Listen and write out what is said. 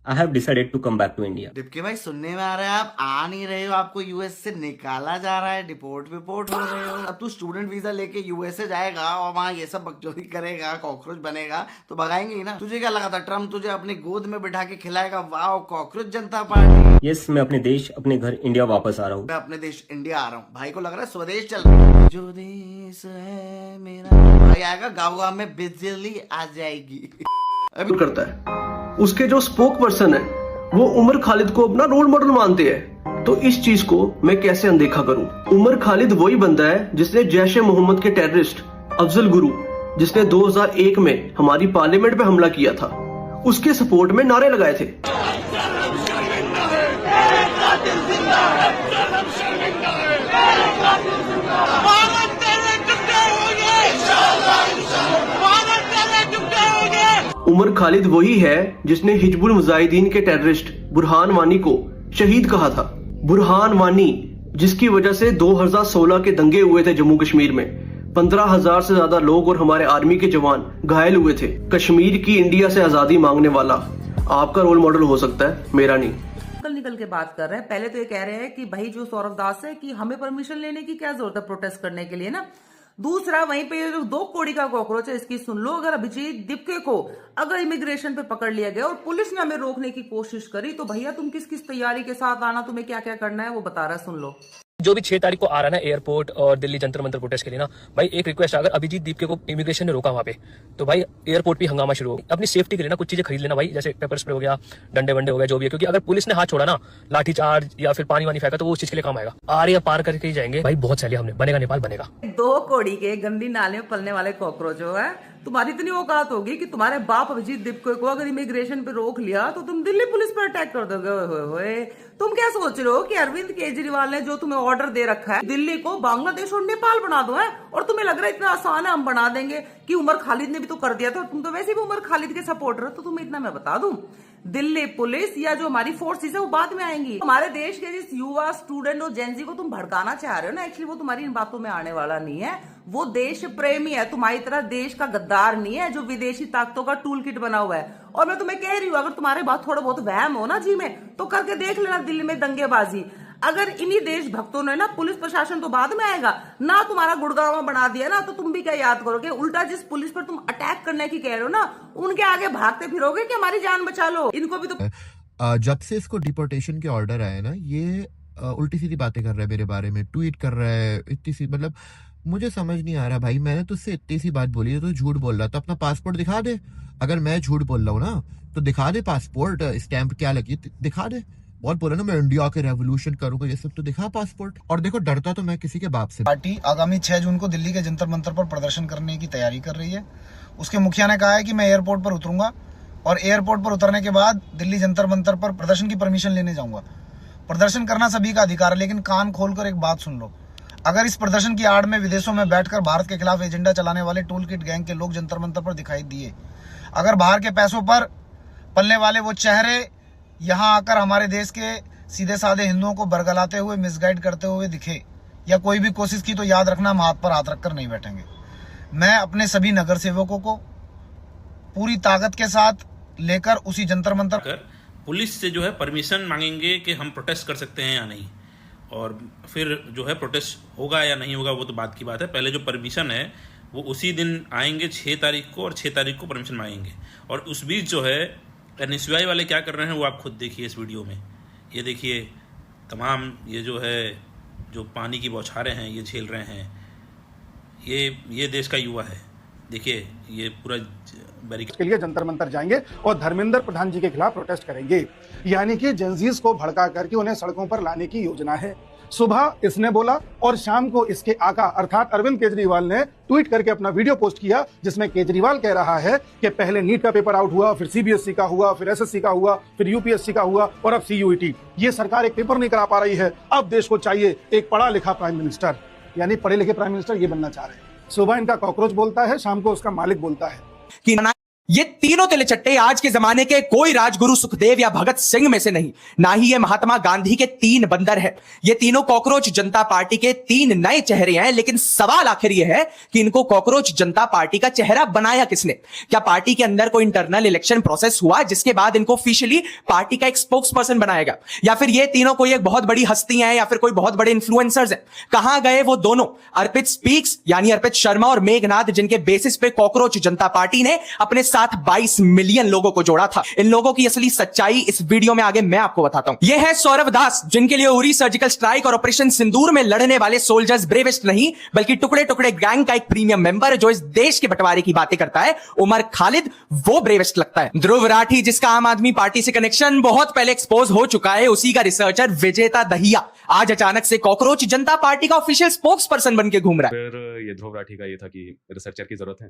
I have decided to come back to India. Deputy भाई सुनने में आ रहा है आप आ नहीं रहे हो, आपको यूएस से निकाला जा रहा है, डिपोर्ट विपोर्ट हो रहे हो। अब तू स्टूडेंट वीजा लेके यूएसए जाएगा और वहाँ ये सब बकचोदी करेगा, कॉकरोच बनेगा तो भगाएंगे ही ना। तुझे क्या लगा था ट्रम्प तुझे अपनी गोद में बिठा के खिलाएगा? वाह, कॉकरोच जनता पार्टी। Yes, मैं अपने देश अपने घर इंडिया वापस आ रहा हूँ। मैं अपने देश इंडिया आ रहा हूँ। भाई को लग रहा है स्वदेश चल रहा है। जो देश है मेरा भाई आएगा, गाँव गाँव में बिजली आ जाएगी। अभी करता है उसके जो स्पोक पर्सन है वो उमर खालिद को अपना रोल मॉडल मानते हैं, तो इस चीज को मैं कैसे अनदेखा करूं। उमर खालिद वही बंदा है जिसने जैश ए मोहम्मद के टेररिस्ट अफजल गुरु, जिसने 2001 में हमारी पार्लियामेंट पे हमला किया था, उसके सपोर्ट में नारे लगाए थे। उमर खालिद वही है जिसने हिजबुल मुजाहिदीन के टेररिस्ट बुरहान वानी को शहीद कहा था। बुरहान वानी जिसकी वजह से 2016 के दंगे हुए थे जम्मू कश्मीर में, 15,000 से ज्यादा लोग और हमारे आर्मी के जवान घायल हुए थे। कश्मीर की इंडिया से आजादी मांगने वाला आपका रोल मॉडल हो सकता है, मेरा नहीं। निकल के बात कर रहे हैं। पहले तो ये कह रहे हैं कि भाई जो सौरभ दास है कि हमें परमिशन लेने की क्या जरूरत है प्रोटेस्ट करने के लिए ना। दूसरा वहीं पे जो 2 कौड़ी का कॉकरोच है इसकी सुन लो। अगर अभिजीत दिपके को अगर इमिग्रेशन पे पकड़ लिया गया और पुलिस ने हमें रोकने की कोशिश करी तो भैया तुम किस किस तैयारी के साथ आना, तुम्हें क्या क्या करना है वो बता रहा है, सुन लो। जो भी 6 तारीख को आ रहा है ना एयरपोर्ट और दिल्ली जंतर मंतर प्रोटेस्ट के लिए ना, भाई एक रिक्वेस्ट, अगर अभिजीत दीपके को इमिग्रेशन ने रोका वहां पे तो भाई एयरपोर्ट पे हंगामा शुरू हो। अपनी सेफ्टी के लिए ना कुछ चीजें खरीद लेना भाई, जैसे पेपर स्प्रे हो गया, डंडे वंडे हो गया, जो भी है, क्योंकि अगर पुलिस ने हाथ छोड़ा ना, लाठी चार्ज या फिर पानी वानी फेंका तो वो उस चीज के लिए काम आएगा। आर्या पार करके ही जाएंगे भाई, बहुत सैली हमने, बनेगा नेपाल बनेगा। 2 कौड़ी के गंदी नाले में पलने वाले कॉकरोच हो है, तुम्हारी इतनी औकात होगी कि तुम्हारे बाप अभिजीत दिपके को अगर इमिग्रेशन पे रोक लिया तो तुम दिल्ली पुलिस पर अटैक कर दोगे। होए तुम क्या सोच रहे हो कि अरविंद केजरीवाल ने जो तुम्हें ऑर्डर दे रखा है दिल्ली को बांग्लादेश और नेपाल बना दो है, और तुम्हें लग रहा है इतना आसान है हम बना देंगे कि उमर खालिद ने भी तो कर दिया था, तुम तो वैसे भी उमर खालिद के सपोर्टर हो। तो तुम्हें इतना मैं बता दूं, दिल्ली पुलिस या जो हमारी फोर्सेस है वो बाद में आएंगी। हमारे देश के जिस युवा स्टूडेंट और जेनजी को तुम भड़काना चाह रहे हो ना, एक्चुअली वो तुम्हारी इन बातों में आने वाला नहीं है। वो देश प्रेमी है, तुम्हारी तरह देश का गद्दार नहीं है जो विदेशी ताकतों का टूल किट बना हुआ है। और मैं तुम्हें कह रही हूं, अगर तुम्हारे बात थोड़ा बहुत वहम हो ना जी में, तो करके देख लेना दिल्ली में दंगेबाजी। अगर इन्हीं देशभक्तों ने ना, पुलिस प्रशासन तो बाद में आएगा ना, तुम्हारा गुड़गांव बना दिया ना, तो तुम भी क्या याद करोगे? उल्टा जिस पुलिस पर तुम अटैक करने की कह रहे हो ना, उनके आगे भागते फिरोगे कि हमारी जान बचा लो। इनको भी तो जब से इसको डिपोर्टेशन के ऑर्डर आए ना, ये उल्टी सीधी बातें कर रहा है मेरे बारे में, ट्वीट कर रहा है इतनी सी, मतलब मुझे समझ नहीं आ रहा भाई। मैंने तुझसे इतनी सी बात बोली है, तो झूठ बोल रहा, तो अपना पासपोर्ट दिखा दे। अगर मैं झूठ बोल रहा हूँ ना तो दिखा दे पासपोर्ट, स्टैंप क्या लगी दिखा दे। बहुत बोला ना मैं इंडिया के रेवोल्यूशन करूंगा, ये सब तो दिखा पासपोर्ट। और देखो डरता तो मैं किसी के बाप से। पार्टी आगामी 6 जून को दिल्ली के जंतर मंतर पर प्रदर्शन करने की तैयारी कर रही है। उसके मुखिया ने कहा है कि मैं एयरपोर्ट पर उतरूंगा और एयरपोर्ट पर उतरने के बाद दिल्ली जंतर मंतर पर प्रदर्शन की परमिशन लेने जाऊंगा। प्रदर्शन करना सभी का अधिकार है, लेकिन कान खोलकर एक बात सुन लो। अगर इस प्रदर्शन की आड़ में विदेशों में बैठकर भारत के खिलाफ एजेंडा चलाने वाले टूल किट गैंग के लोग जंतर मंतर पर दिखाई दिए, अगर बाहर के पैसों पर पलने वाले वो चेहरे यहाँ आकर हमारे देश के सीधे साधे हिंदुओं को बरगलाते हुए, मिसगाइड करते हुए दिखे या कोई भी कोशिश की, तो याद रखना हम हाथ पर हाथ रखकर नहीं बैठेंगे। मैं अपने सभी नगर सेवकों को पूरी ताकत के साथ लेकर उसी जंतर मंतर पुलिस से जो है परमिशन मांगेंगे कि हम प्रोटेस्ट कर सकते हैं या नहीं, और फिर जो है प्रोटेस्ट होगा या नहीं होगा वो तो बात की बात है। पहले जो परमिशन है वो उसी दिन आएंगे 6 तारीख को, और 6 तारीख को परमिशन मांगेंगे। और उस बीच जो है एनएसयूआई वाले क्या कर रहे हैं वो आप खुद देखिए इस वीडियो में। ये देखिए तमाम ये जो है जो पानी की बौछारें हैं ये झेल रहे हैं, ये देश का युवा है। देखिए ये पूरा बैरिकेड के लिए जंतर मंतर जाएंगे और धर्मेंद्र प्रधान जी के खिलाफ प्रोटेस्ट करेंगे, यानी कि जेंजीज को भड़का करके उन्हें सड़कों पर लाने की योजना है। सुबह इसने बोला और शाम को इसके आका अर्थात अरविंद केजरीवाल ने ट्वीट करके अपना वीडियो पोस्ट किया, जिसमें केजरीवाल कह रहा है कि पहले नीट का पेपर आउट हुआ, फिर सीबीएसई का हुआ, फिर एसएससी का हुआ, फिर यूपीएससी का हुआ और अब सीयूईटी। ये सरकार एक पेपर नहीं करा पा रही है, अब देश को चाहिए एक पढ़ा लिखा प्राइम मिनिस्टर, यानी पढ़े लिखे प्राइम मिनिस्टर ये बनना चाह रहे हैं। सुबह इनका कॉकरोच बोलता है, शाम को उसका मालिक बोलता है कि ये तीनों तिलचट्टे आज के जमाने के कोई राजगुरु सुखदेव या भगत सिंह में से नहीं, ना ही ये महात्मा गांधी के 3 बंदर है। ये तीनों कॉकरोच जनता पार्टी के 3 नए चेहरे हैं। लेकिन सवाल आखिर ये है कि इनको कॉकरोच जनता पार्टी का चेहरा बनाया किसने? क्या पार्टी के अंदर कोई इंटरनल इलेक्शन प्रोसेस हुआ जिसके बाद इनको ऑफिशियली पार्टी का एक स्पोक्स पर्सन बनाया गया? या फिर ये तीनों कोई एक बहुत बड़ी हस्तियां हैं या फिर कोई बहुत बड़े इन्फ्लुएंसर्स हैं? कहां गए वो दोनों अर्पित स्पीक्स यानी अर्पित शर्मा और मेघनाथ, जिनके बेसिस पे कॉकरोच जनता पार्टी ने अपने साथ 22 मिलियन लोगों को जोड़ा था? इन लोगों की असली सच्चाई इस वीडियो में आगे मैं आपको बताता हूं। ये है सौरभ दास, जिनके लिए उरी सर्जिकल स्ट्राइक और ऑपरेशन सिंदूर में लड़ने वाले सोल्जर्स ब्रेवेस्ट नहीं बल्कि टुकड़े टुकड़े गैंग का एक प्रीमियम मेंबर जो इस देश के बंटवारे की बातें करता है। उमर खालिद वो ब्रेवेस्ट लगता है। ध्रुव राठी, जिसका आम आदमी पार्टी से कनेक्शन बहुत पहले एक्सपोज हो चुका है, उसी का रिसर्चर विजेता दहिया आज अचानक से कॉकरोच जनता पार्टी का ऑफिशियल स्पोक्स पर्सन बन के घूम रहा है। फिर ये ध्रुव राठी का ये था कि रिसर्चर की जरूरत है।